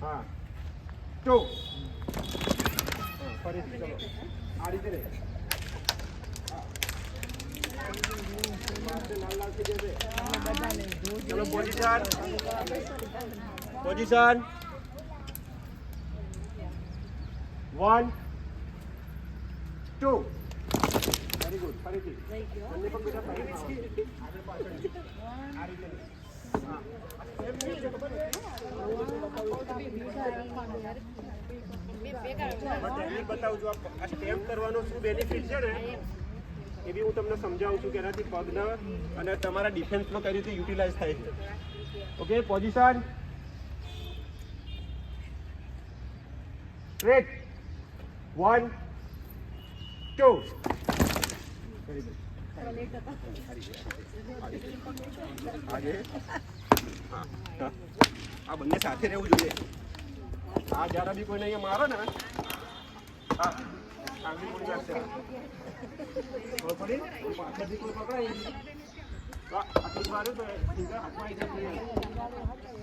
હા ટુ ફરીથી ચલો આ રીતે રે ચલો પોઝિશન પોઝિશન 1 2 વેરી ગુડ ફરીથી બંને પગ બેટા ફરીથી આગળ પાછળ આ રીતે હા એમ છે ખબર છે બતાવું છું આ સ્ટેપ કરવાનો શું બેનિફિટ છે ને એ બી હું તમને સમજાવું છું કે એનાથી પગના અને તમારા ડિફેન્સમાં કઈ રીતે યુટિલાઇઝ થાય છે okay position straight 1 2 very good આગે હા આ બંને સાથે રહેવું જોઈએ આ જરા બી કોઈને અહીંયા મારો ને હા આંગળી મૂડી રાખશે ખબર પડી પાછળથી કોઈ પકડાય આટલું માર્યું તો હાથમાં આવી જાય